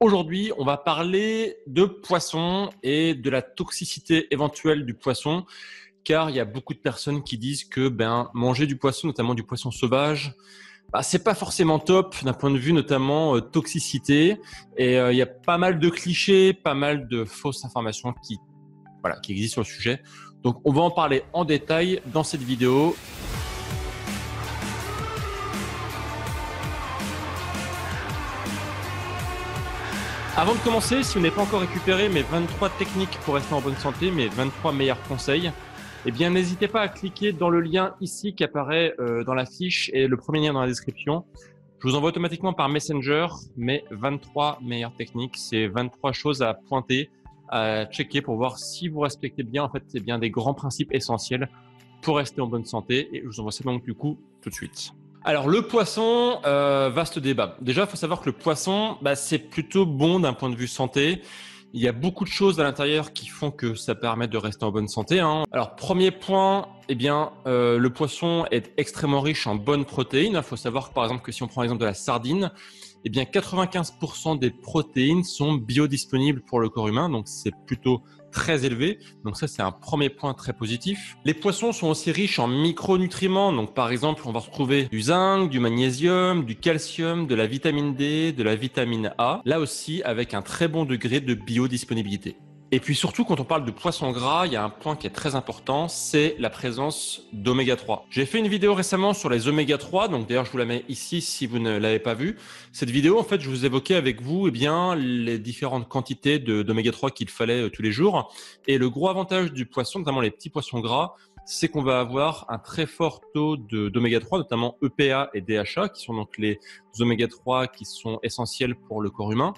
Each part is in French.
Aujourd'hui, on va parler de poissons et de la toxicité éventuelle du poisson, car il y a beaucoup de personnes qui disent que manger du poisson, notamment du poisson sauvage, c'est pas forcément top d'un point de vue notamment toxicité. Et il y a pas mal de clichés, pas mal de fausses informations qui existent sur le sujet. Donc, on va en parler en détail dans cette vidéo. Avant de commencer, si vous n'avez pas encore récupéré mes 23 techniques pour rester en bonne santé, mes 23 meilleurs conseils, eh bien, n'hésitez pas à cliquer dans le lien ici qui apparaît dans la fiche et le premier lien dans la description. Je vous envoie automatiquement par Messenger mes 23 meilleures techniques. C'est 23 choses à pointer, à checker pour voir si vous respectez bien. En fait, c'est bien des grands principes essentiels pour rester en bonne santé. Et je vous envoie ça donc du coup tout de suite. Alors le poisson, vaste débat. Déjà, il faut savoir que le poisson, c'est plutôt bon d'un point de vue santé. Il y a beaucoup de choses à l'intérieur qui font que ça permet de rester en bonne santé. Alors premier point, le poisson est extrêmement riche en bonnes protéines. Il faut savoir que, par exemple, que si on prend l'exemple de la sardine, 95% des protéines sont biodisponibles pour le corps humain, donc c'est plutôt très élevé. Donc ça, c'est un premier point très positif. Les poissons sont aussi riches en micronutriments. Donc par exemple, on va retrouver du zinc, du magnésium, du calcium, de la vitamine D, de la vitamine A. Là aussi, avec un très bon degré de biodisponibilité. Et puis surtout, quand on parle de poisson gras, il y a un point qui est très important, c'est la présence d'oméga 3. J'ai fait une vidéo récemment sur les oméga 3, donc d'ailleurs je vous la mets ici si vous ne l'avez pas vue. Cette vidéo, en fait, je vous évoquais avec vous les différentes quantités d'oméga 3 qu'il fallait tous les jours. Et le gros avantage du poisson, notamment les petits poissons gras, c'est qu'on va avoir un très fort taux d'oméga 3, notamment EPA et DHA, qui sont donc les oméga 3 qui sont essentiels pour le corps humain.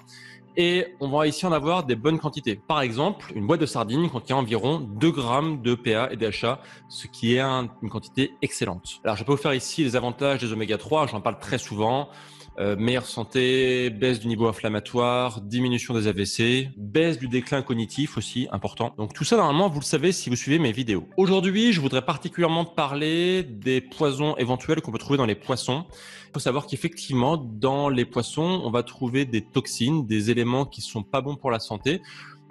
Et on va ici en avoir des bonnes quantités. Par exemple, une boîte de sardines contient environ 2 grammes de PA et DHA, ce qui est une quantité excellente. Alors, je peux vous faire ici les avantages des oméga 3, j'en parle très souvent. Meilleure santé, baisse du niveau inflammatoire, diminution des AVC, baisse du déclin cognitif aussi, important. Donc tout ça, normalement, vous le savez si vous suivez mes vidéos. Aujourd'hui, je voudrais particulièrement parler des poisons éventuels qu'on peut trouver dans les poissons. Il faut savoir qu'effectivement, dans les poissons, on va trouver des toxines, des éléments qui sont pas bons pour la santé,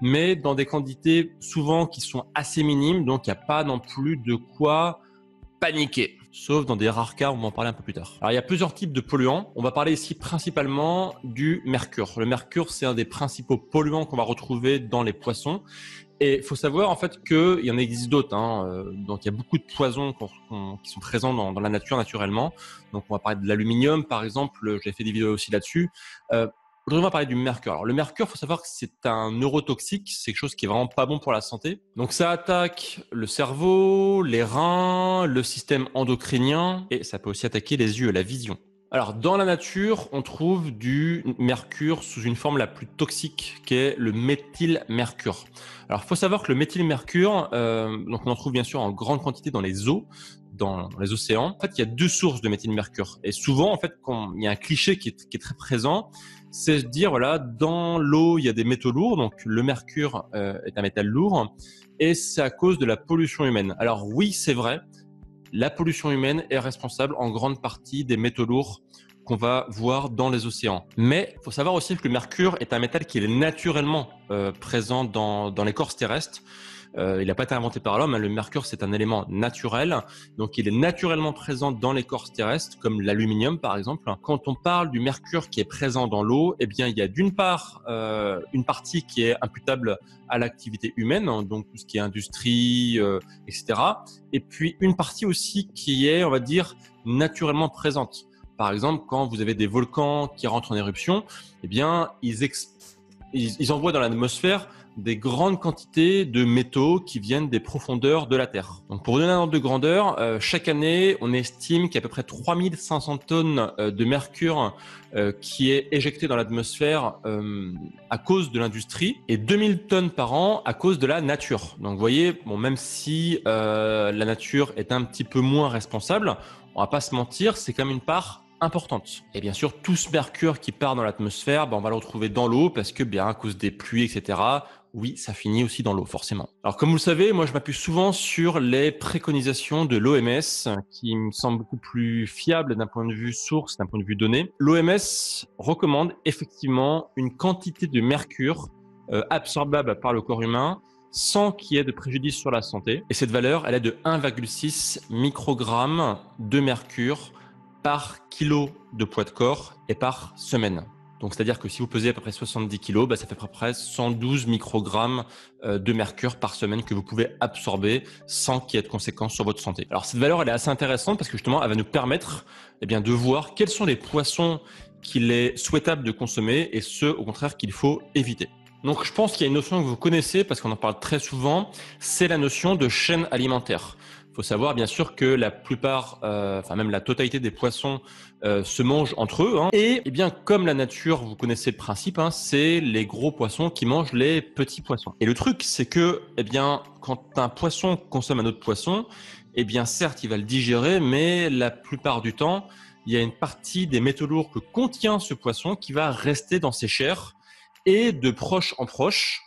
mais dans des quantités souvent qui sont assez minimes, donc il n'y a pas non plus de quoi paniquer. Sauf dans des rares cas, on va en parler un peu plus tard. Alors, il y a plusieurs types de polluants. On va parler ici principalement du mercure. Le mercure, c'est un des principaux polluants qu'on va retrouver dans les poissons. Et il faut savoir en fait qu'il y en existe d'autres. Donc, il y a beaucoup de poisons qui sont présents dans la nature naturellement. Donc, on va parler de l'aluminium, par exemple. J'ai fait des vidéos aussi là-dessus. Aujourd'hui, on va parler du mercure. Alors, le mercure, il faut savoir que c'est un neurotoxique. C'est quelque chose qui est vraiment pas bon pour la santé. Donc, ça attaque le cerveau, les reins, le système endocrinien et ça peut aussi attaquer les yeux et la vision. Alors, dans la nature, on trouve du mercure sous une forme la plus toxique qui est le méthylmercure. Alors, il faut savoir que le méthylmercure, donc on en trouve bien sûr en grande quantité dans les eaux, dans les océans. En fait, il y a 2 sources de méthylmercure. Et souvent, en fait, quand il y a un cliché qui est très présent, c'est de dire, voilà, dans l'eau, il y a des métaux lourds. Donc, le mercure est un métal lourd et c'est à cause de la pollution humaine. Alors oui, c'est vrai, la pollution humaine est responsable en grande partie des métaux lourds qu'on va voir dans les océans. Mais il faut savoir aussi que le mercure est un métal qui est naturellement présent dans l'écorce terrestre. Il n'a pas été inventé par l'homme. Le mercure, c'est un élément naturel. Donc, il est naturellement présent dans l'écorce terrestre, comme l'aluminium, par exemple. Quand on parle du mercure qui est présent dans l'eau, il y a d'une part une partie qui est imputable à l'activité humaine, donc tout ce qui est industrie, etc. Et puis, une partie aussi qui est, on va dire, naturellement présente. Par exemple, quand vous avez des volcans qui rentrent en éruption, ils envoient dans l'atmosphère des grandes quantités de métaux qui viennent des profondeurs de la Terre. Donc, pour vous donner un ordre de grandeur, chaque année, on estime qu'il y a à peu près 3500 tonnes de mercure qui est éjecté dans l'atmosphère à cause de l'industrie et 2000 tonnes par an à cause de la nature. Donc, vous voyez, même si la nature est un petit peu moins responsable, on va pas se mentir, c'est quand même une part importante. Et bien sûr, tout ce mercure qui part dans l'atmosphère, on va le retrouver dans l'eau parce que, à cause des pluies, etc., oui, ça finit aussi dans l'eau, forcément. Alors, comme vous le savez, moi, je m'appuie souvent sur les préconisations de l'OMS, qui me semblent beaucoup plus fiables d'un point de vue source, d'un point de vue données. L'OMS recommande effectivement une quantité de mercure absorbable par le corps humain sans qu'il y ait de préjudice sur la santé. Et cette valeur, elle est de 1,6 microgrammes de mercure par kilo de poids de corps et par semaine. Donc, c'est-à-dire que si vous pesez à peu près 70 kg, ça fait à peu près 112 microgrammes de mercure par semaine que vous pouvez absorber sans qu'il y ait de conséquences sur votre santé. Alors, cette valeur, elle est assez intéressante parce que justement, elle va nous permettre de voir quels sont les poissons qu'il est souhaitable de consommer et ceux, au contraire, qu'il faut éviter. Donc, je pense qu'il y a une notion que vous connaissez parce qu'on en parle très souvent, c'est la notion de chaîne alimentaire. Il faut savoir bien sûr que la plupart, même la totalité des poissons se mangent entre eux. Et bien comme la nature, vous connaissez le principe, c'est les gros poissons qui mangent les petits poissons. Et le truc, c'est que quand un poisson consomme un autre poisson, certes, il va le digérer, mais la plupart du temps, il y a une partie des métaux lourds que contient ce poisson qui va rester dans ses chairs. Et de proche en proche,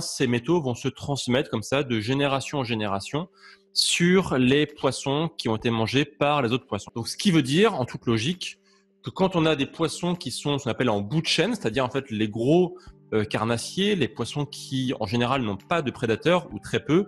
ces métaux vont se transmettre comme ça de génération en génération sur les poissons qui ont été mangés par les autres poissons. Donc, ce qui veut dire, en toute logique, que quand on a des poissons qui sont ce qu'on appelle en bout de chaîne, c'est-à-dire en fait les gros carnassiers, les poissons qui en général n'ont pas de prédateurs ou très peu,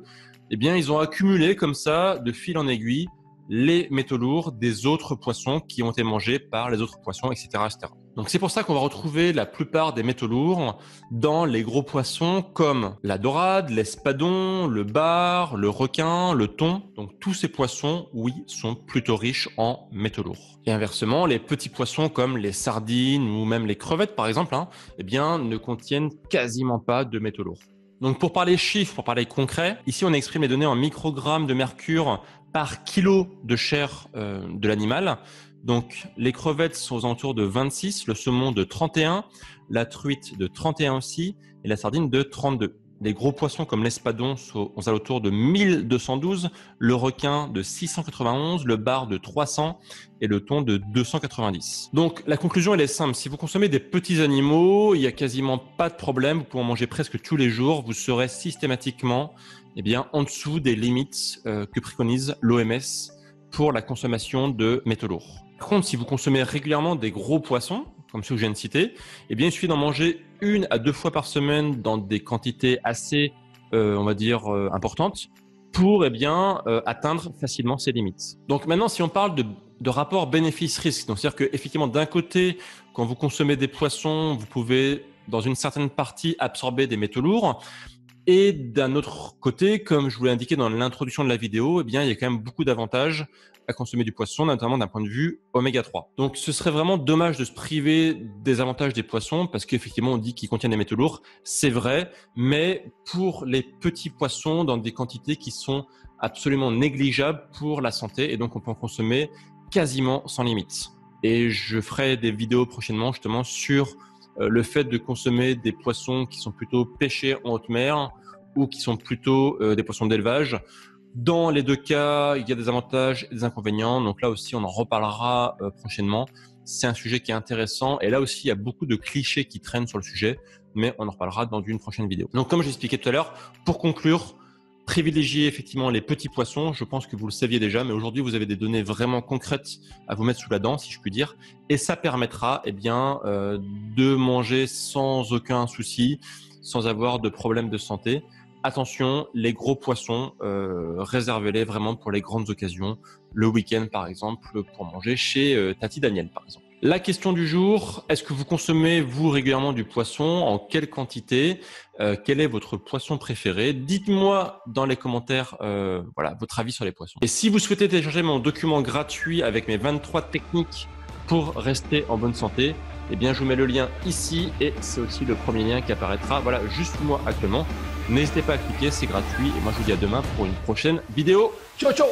ils ont accumulé comme ça, de fil en aiguille, les métaux lourds des autres poissons qui ont été mangés par les autres poissons, etc., etc. Donc c'est pour ça qu'on va retrouver la plupart des métaux lourds dans les gros poissons comme la dorade, l'espadon, le bar, le requin, le thon. Donc tous ces poissons, oui, sont plutôt riches en métaux lourds. Et inversement, les petits poissons comme les sardines ou même les crevettes par exemple, ne contiennent quasiment pas de métaux lourds. Donc pour parler chiffres, pour parler concret, ici on exprime les données en microgrammes de mercure par kilo de chair de l'animal. Donc les crevettes sont aux alentours de 26, le saumon de 31, la truite de 31 aussi et la sardine de 32. Les gros poissons comme l'espadon sont aux alentours de 1212, le requin de 691, le bar de 300 et le thon de 290. Donc la conclusion elle est simple, si vous consommez des petits animaux, il n'y a quasiment pas de problème, vous pouvez en manger presque tous les jours, vous serez systématiquement en dessous des limites que préconise l'OMS pour la consommation de métaux lourds. Par contre, si vous consommez régulièrement des gros poissons, comme ceux que je viens de citer, il suffit d'en manger 1 à 2 fois par semaine dans des quantités assez, importantes pour atteindre facilement ces limites. Donc maintenant, si on parle de rapport bénéfice-risque, donc c'est-à-dire que effectivement, d'un côté, quand vous consommez des poissons, vous pouvez, dans une certaine partie, absorber des métaux lourds. Et d'un autre côté, comme je vous l'ai indiqué dans l'introduction de la vidéo, il y a quand même beaucoup d'avantages à consommer du poisson, notamment d'un point de vue oméga 3. Donc, ce serait vraiment dommage de se priver des avantages des poissons parce qu'effectivement, on dit qu'ils contiennent des métaux lourds. C'est vrai, mais pour les petits poissons, dans des quantités qui sont absolument négligeables pour la santé et donc on peut en consommer quasiment sans limite. Et je ferai des vidéos prochainement justement sur le fait de consommer des poissons qui sont plutôt pêchés en haute mer ou qui sont plutôt des poissons d'élevage. Dans les deux cas, il y a des avantages et des inconvénients. Donc là aussi, on en reparlera prochainement. C'est un sujet qui est intéressant. Et là aussi, il y a beaucoup de clichés qui traînent sur le sujet, mais on en reparlera dans une prochaine vidéo. Donc comme j'expliquais tout à l'heure, pour conclure, privilégier effectivement les petits poissons. Je pense que vous le saviez déjà, mais aujourd'hui, vous avez des données vraiment concrètes à vous mettre sous la dent, si je puis dire. Et ça permettra de manger sans aucun souci, sans avoir de problème de santé. Attention, les gros poissons, réservez-les vraiment pour les grandes occasions. Le week-end, par exemple, pour manger chez Tati Daniel, par exemple. La question du jour, est-ce que vous consommez, vous, régulièrement du poisson? En quelle quantité? Quel est votre poisson préféré? Dites-moi dans les commentaires votre avis sur les poissons. Et si vous souhaitez télécharger mon document gratuit avec mes 23 techniques pour rester en bonne santé, je vous mets le lien ici et c'est aussi le premier lien qui apparaîtra juste sous moi actuellement. N'hésitez pas à cliquer, c'est gratuit et moi je vous dis à demain pour une prochaine vidéo. Ciao ciao!